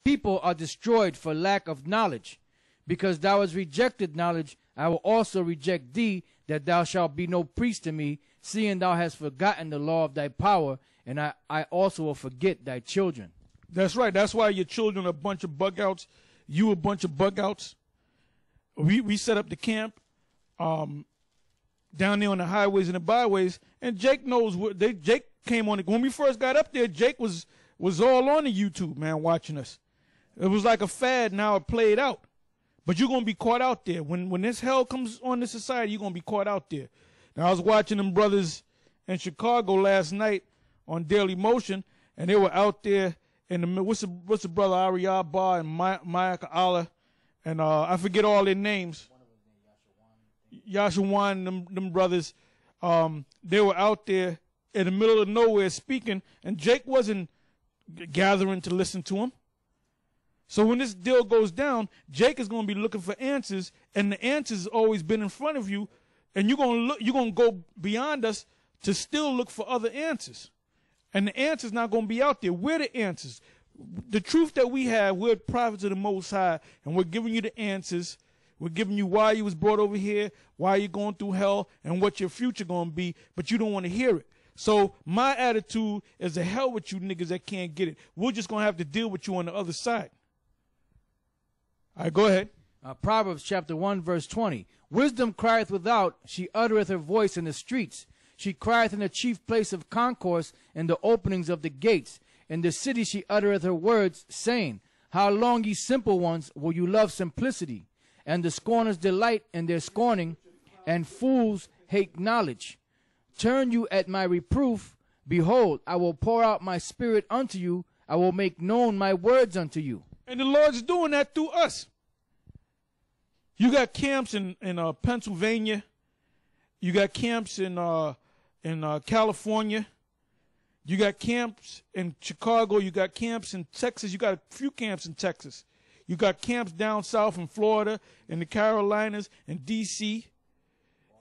people are destroyed for lack of knowledge. Because thou hast rejected knowledge, I will also reject thee, that thou shalt be no priest to me, seeing thou hast forgotten the law of thy power, and I also will forget thy children. That's right. That's why your children are a bunch of bug-outs. You a bunch of bug-outs. We set up the camp down there on the highways and the byways, and Jake knows what Jake came on it. When we first got up there, Jake was all on the YouTube, man, watching us. It was like a fad. Now it played out. But you're going to be caught out there. When this hell comes on the society, you're going to be caught out there. Now, I was watching them brothers in Chicago last night on Daily Motion, and they were out there in the what's the brother, Ariyah Bar and Maya Allah, and I forget all their names. Yashawan, them brothers, they were out there in the middle of nowhere speaking, and Jake wasn't gathering to listen to him. So when this deal goes down, Jake is going to be looking for answers, and the answers has always been in front of you, and you're going to go beyond us to still look for other answers. And the answer's not going to be out there. We're the answers. The truth that we have, we're prophets of the Most High, and we're giving you the answers. We're giving you why you was brought over here, why you're going through hell, and what your future going to be, but you don't want to hear it. So my attitude is to hell with you niggas that can't get it. We're just going to have to deal with you on the other side. All right, go ahead. Proverbs chapter 1, verse 20. Wisdom crieth without, she uttereth her voice in the streets. She crieth in the chief place of concourse, in the openings of the gates. In the city she uttereth her words, saying, How long, ye simple ones, will you love simplicity? And the scorners delight in their scorning, and fools hate knowledge. Turn you at my reproof. Behold, I will pour out my spirit unto you. I will make known my words unto you. And the Lord's doing that through us. You got camps in Pennsylvania. You got camps in California. You got camps in Chicago. You got camps in Texas. You got a few camps in Texas. You got camps down south in Florida, in the Carolinas, in D.C.,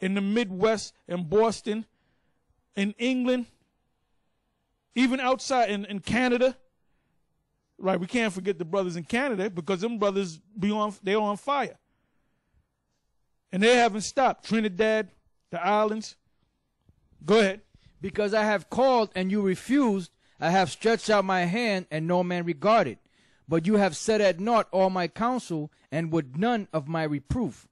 in the Midwest, in Boston, in England, even outside in Canada. Right, we can't forget the brothers in Canada because them brothers they're on fire. And they haven't stopped. Trinidad, the islands. Go ahead. Because I have called and you refused, I have stretched out my hand and no man regarded. But you have set at naught all my counsel and would none of my reproof.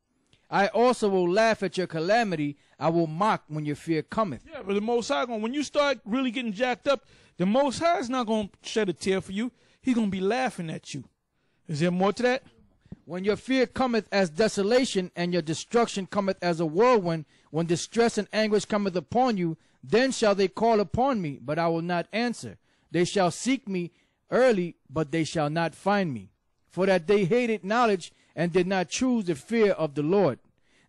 I also will laugh at your calamity. I will mock when your fear cometh. Yeah, but the Most High, when you start really getting jacked up, the Most High is not going to shed a tear for you. He's going to be laughing at you. Is there more to that? When your fear cometh as desolation, and your destruction cometh as a whirlwind, when distress and anguish cometh upon you, then shall they call upon me, but I will not answer. They shall seek me early, but they shall not find me. For that they hated knowledge, and did not choose the fear of the Lord.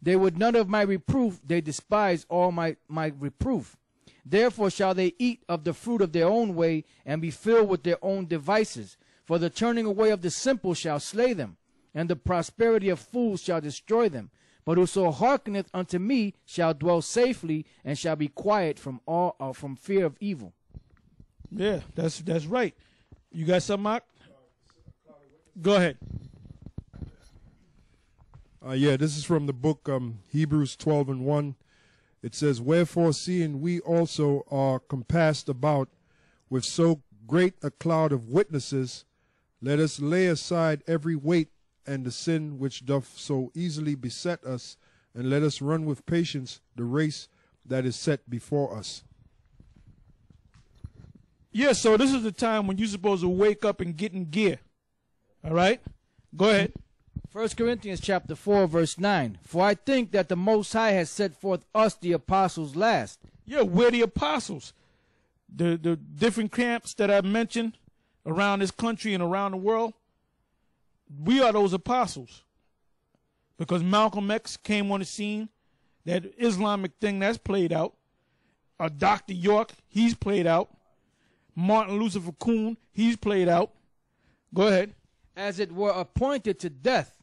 They would none of my reproof, they despise all my reproof. Therefore shall they eat of the fruit of their own way, and be filled with their own devices. For the turning away of the simple shall slay them, and the prosperity of fools shall destroy them. But whoso hearkeneth unto me shall dwell safely, and shall be quiet from fear of evil. Yeah, that's right. You got something, Mark? Go ahead. Yeah, this is from the book Hebrews 12:1. It says, Wherefore, seeing we also are compassed about with so great a cloud of witnesses, let us lay aside every weight and the sin which doth so easily beset us, and let us run with patience the race that is set before us. Yeah, so this is the time when you're supposed to wake up and get in gear. All right? Go ahead. 1 Corinthians chapter 4, verse 9. For I think that the Most High has set forth us, the apostles, last. Yeah, we're the apostles. The different camps that I mentioned around this country and around the world, we are those apostles. Because Malcolm X came on the scene, that Islamic thing that's played out. Dr. York, he's played out. Martin Luther King, he's played out. Go ahead. As it were appointed to death,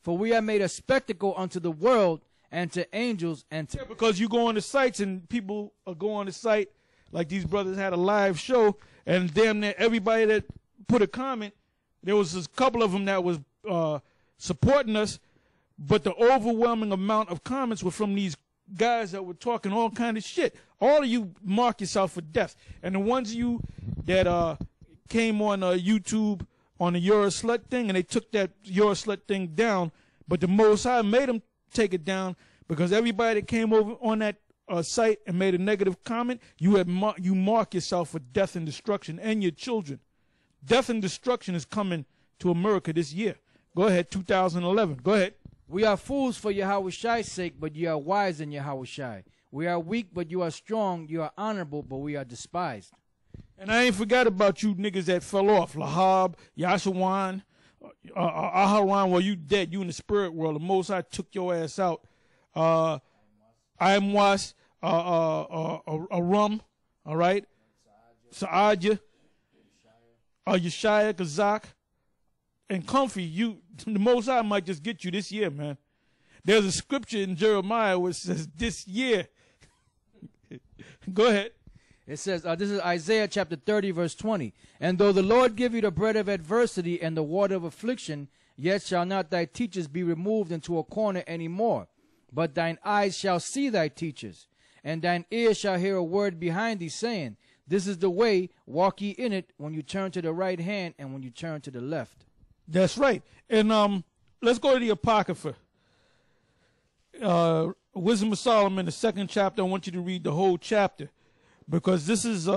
for we are made a spectacle unto the world, and to angels, and to... Yeah, because you go on the sites and people go on the site, like these brothers had a live show, and damn near everybody that put a comment, There was a couple of them that was supporting us, but the overwhelming amount of comments were from these guys that were talking all kind of shit. All of you mark yourself for death. And the ones of you that came on YouTube on the You're a Slut thing, and they took that You're a Slut thing down, but the Most High made them take it down because everybody that came over on that site and made a negative comment, you mark yourself for death and destruction and your children. Death and destruction is coming to America this year. Go ahead, 2011. Go ahead. We are fools for Yahweh-Shai's sake, but you are wise in Yahweh-Shai. We are weak, but you are strong. You are honorable, but we are despised. And I ain't forgot about you niggas that fell off. Lahab, Yashawan, Aharon, well, you dead. You in the spirit world. The Most High took your ass out. Imwas, Arum, all right? Sa'adja, Yeshaya, Kazak, and Comfy. The Most High might just get you this year, man. There's a scripture in Jeremiah which says this year. Go ahead. It says, this is Isaiah chapter 30, verse 20. And though the Lord give you the bread of adversity and the water of affliction, yet shall not thy teachers be removed into a corner any more. But thine eyes shall see thy teachers, and thine ears shall hear a word behind thee, saying, this is the way, walk ye in it, when you turn to the right hand and when you turn to the left. That's right. And let's go to the Apocrypha. Wisdom of Solomon, the 2nd chapter. I want you to read the whole chapter, because this is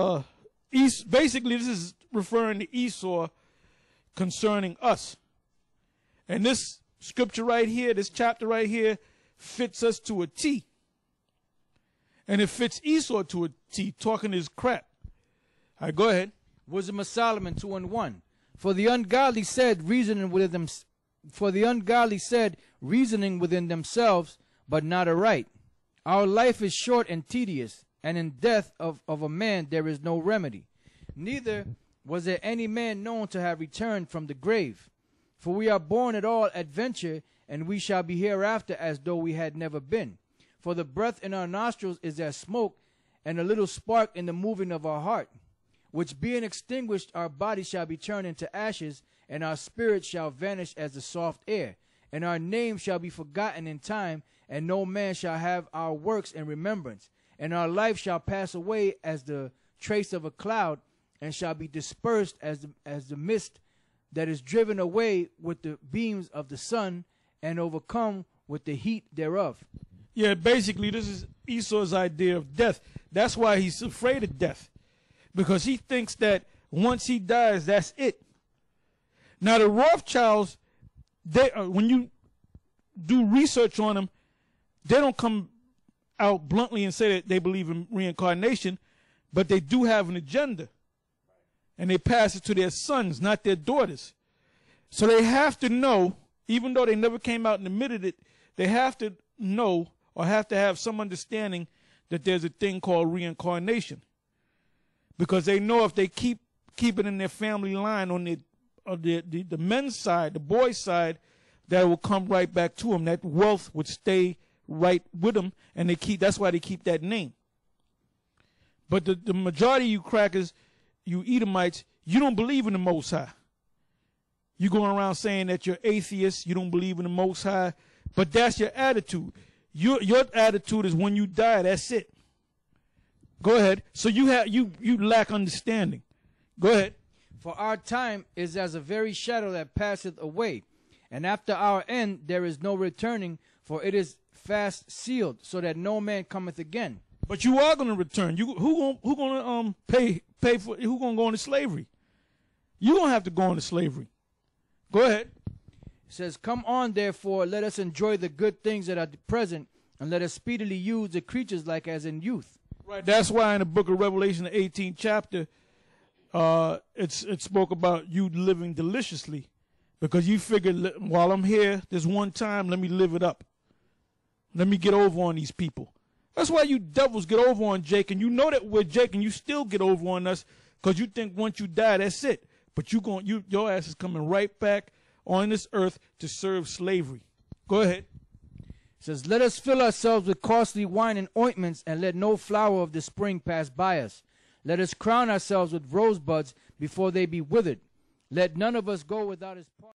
basically this is referring to Esau concerning us. And this scripture right here, this chapter right here, fits us to a T. And it fits Esau to a T, talking his crap. All right, go ahead. Wisdom of Solomon 2:1. For the ungodly said, reasoning within themselves, but not aright. Our life is short and tedious, and in death of a man there is no remedy. Neither was there any man known to have returned from the grave. For we are born at all adventure, and we shall be hereafter as though we had never been. For the breath in our nostrils is as smoke, and a little spark in the moving of our heart. Which being extinguished, our body shall be turned into ashes, and our spirit shall vanish as the soft air. And our name shall be forgotten in time, and no man shall have our works in remembrance. And our life shall pass away as the trace of a cloud, and shall be dispersed as the mist that is driven away with the beams of the sun, and overcome with the heat thereof. Yeah, basically this is Esau's idea of death. That's why he's afraid of death, because he thinks that once he dies, that's it. Now the Rothschilds, when you do research on them, they don't come out bluntly and say that they believe in reincarnation, but they do have an agenda. And they pass it to their sons, not their daughters. So they have to know, even though they never came out and admitted it, they have to know or have to have some understanding that there's a thing called reincarnation. Because they know if they keep it in their family line on the men's side, the boys' side, that will come right back to them. That wealth would stay right with them, and that's why they keep that name. But the majority of you crackers, you Edomites, you don't believe in the Most High. You're going around saying that you're atheists, you don't believe in the Most High, but that's your attitude. Your attitude is when you die, that's it. Go ahead. So you lack understanding. Go ahead. For our time is as a very shadow that passeth away, and after our end there is no returning, for it is fast sealed, so that no man cometh again. But you are going to return. Who gonna pay for? Who gonna go into slavery? You don't have to go into slavery. Go ahead. It says, come on, therefore, let us enjoy the good things that are present, and let us speedily use the creatures like as in youth. Right. That's why in the book of Revelation, the 18th chapter, it spoke about you living deliciously, because you figured while I'm here, this one time, let me live it up. Let me get over on these people. That's why you devils get over on Jake, and you know that we're Jake, and you still get over on us, because you think once you die, that's it. But your ass is coming right back on this earth to serve slavery. Go ahead. It says, let us fill ourselves with costly wine and ointments, and let no flower of the spring pass by us. Let us crown ourselves with rosebuds before they be withered, Let none of us go without his part.